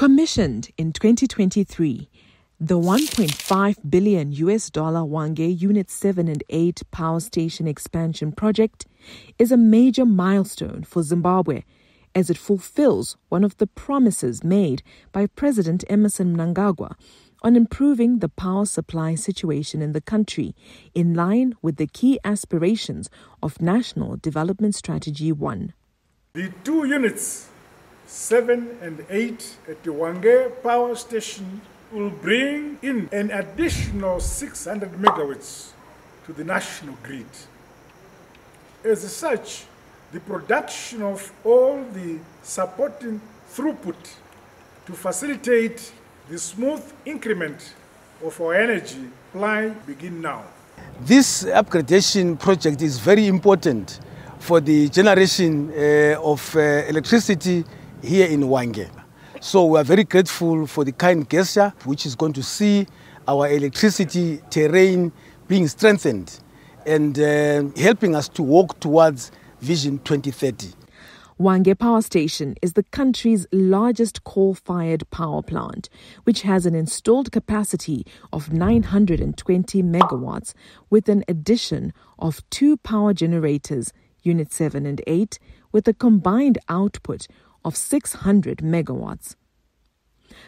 Commissioned in 2023, the $1.5 billion Hwange Unit 7 and 8 power station expansion project is a major milestone for Zimbabwe as it fulfills one of the promises made by President Emmerson Mnangagwa on improving the power supply situation in the country in line with the key aspirations of National Development Strategy 1. The two units, 7 and 8 at the Hwange power station, will bring in an additional 600 megawatts to the national grid. As such, the production of all the supporting throughput to facilitate the smooth increment of our energy supply begin now. This upgradation project is very important for the generation of electricity here in Hwange. So we are very grateful for the kind gesture which is going to see our electricity terrain being strengthened and helping us to walk towards Vision 2030. Hwange Power Station is the country's largest coal-fired power plant, which has an installed capacity of 920 megawatts with an addition of 2 power generators, Unit 7 and 8, with a combined output of 600 megawatts.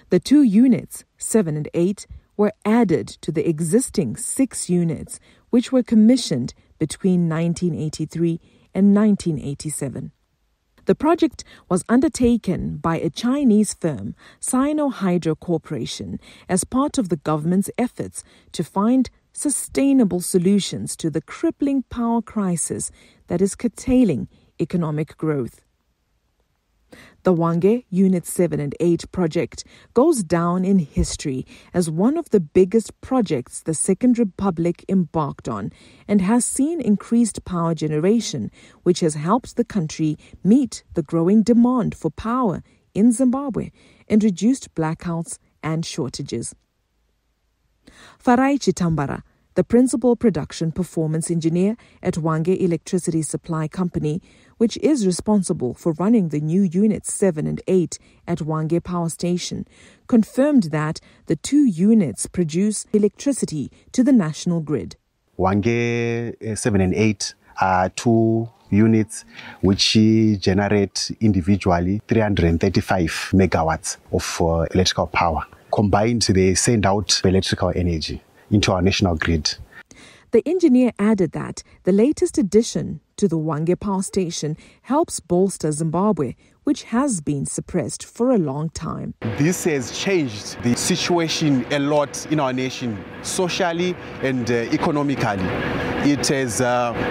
The 2 units, 7 and 8, were added to the existing 6 units, which were commissioned between 1983 and 1987. The project was undertaken by a Chinese firm, Sino-Hydro Corporation, as part of the government's efforts to find sustainable solutions to the crippling power crisis that is curtailing economic growth. The Hwange Unit 7 and 8 project goes down in history as one of the biggest projects the Second Republic embarked on and has seen increased power generation, which has helped the country meet the growing demand for power in Zimbabwe and reduced blackouts and shortages. Farai Chitambara, the principal production performance engineer at Hwange Electricity Supply Company, which is responsible for running the new Units 7 and 8 at Hwange Power Station, confirmed that the 2 units produce electricity to the national grid. Hwange 7 and 8 are 2 units which generate individually 335 megawatts of electrical power. Combined, they send out electrical energy into our national grid. The engineer added that the latest addition to the Hwange Power Station helps bolster Zimbabwe, which has been suppressed for a long time. This has changed the situation a lot in our nation, socially and economically. It has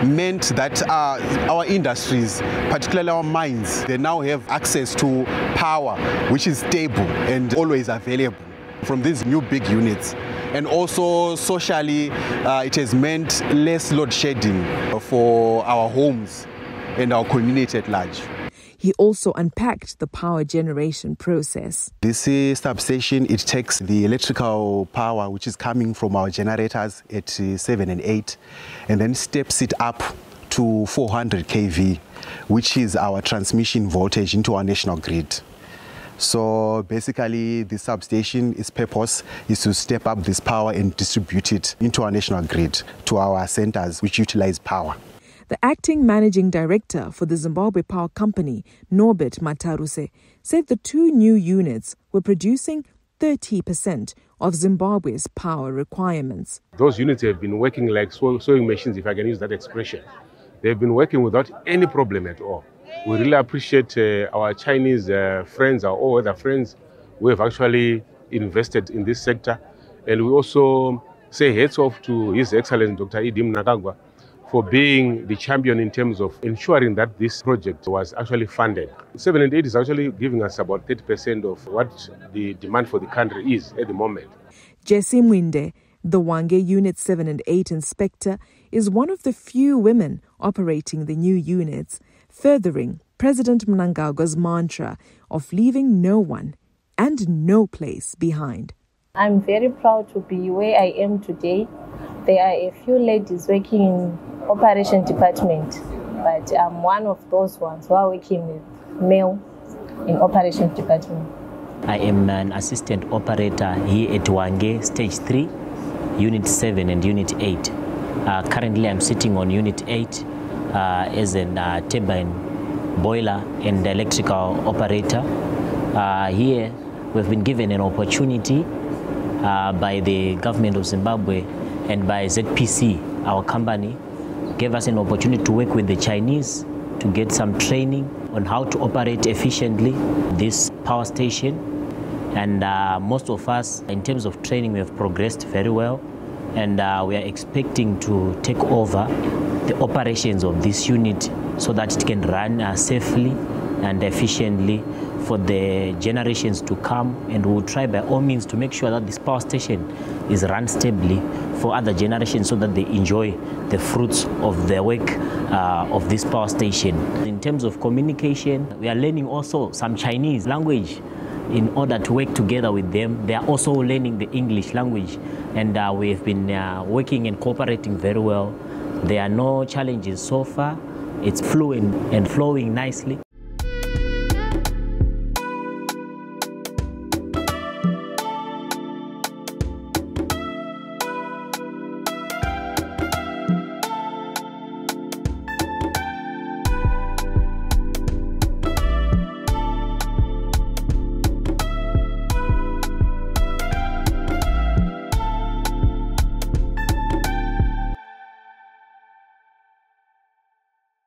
meant that our industries, particularly our mines, they now have access to power which is stable and always available from these new big units. And also socially, it has meant less load shedding for our homes and our community at large. He also unpacked the power generation process. This substation, it takes the electrical power which is coming from our generators at 7 and 8 and then steps it up to 400 kV, which is our transmission voltage into our national grid. So basically, the substation, its purpose is to step up this power and distribute it into our national grid to our centers which utilize power. The acting managing director for the Zimbabwe Power Company, Norbert Mataruse, said the 2 new units were producing 30% of Zimbabwe's power requirements. Those units have been working like sewing machines, if I can use that expression. They've been working without any problem at all. We really appreciate our Chinese friends, our all other friends who have actually invested in this sector. And we also say hats off to His Excellency Dr. Mnangagwa for being the champion in terms of ensuring that this project was actually funded. 7 and 8 is actually giving us about 30% of what the demand for the country is at the moment. Jessie Mwinde, the Hwange Unit 7 and 8 inspector, is one of the few women operating the new units, furthering President Mnangagwa's mantra of leaving no one and no place behind. I'm very proud to be where I am today. There are a few ladies working in operation department, but I'm one of those ones who are working with male in operation department. I am an assistant operator here at Hwange, Stage 3, Unit 7 and Unit 8. Currently I'm sitting on Unit 8 as a turbine boiler and electrical operator. Here we've been given an opportunity by the government of Zimbabwe and by ZPC, our company, gave us an opportunity to work with the Chinese to get some training on how to operate efficiently this power station. And most of us, in terms of training, we have progressed very well. And we are expecting to take over the operations of this unit so that it can run safely and efficiently for the generations to come, and we'll try by all means to make sure that this power station is run stably for other generations so that they enjoy the fruits of the work of this power station. In terms of communication, we are learning also some Chinese language in order to work together with them. They are also learning the English language, and we have been working and cooperating very well. There are no challenges so far. It's fluent and flowing nicely.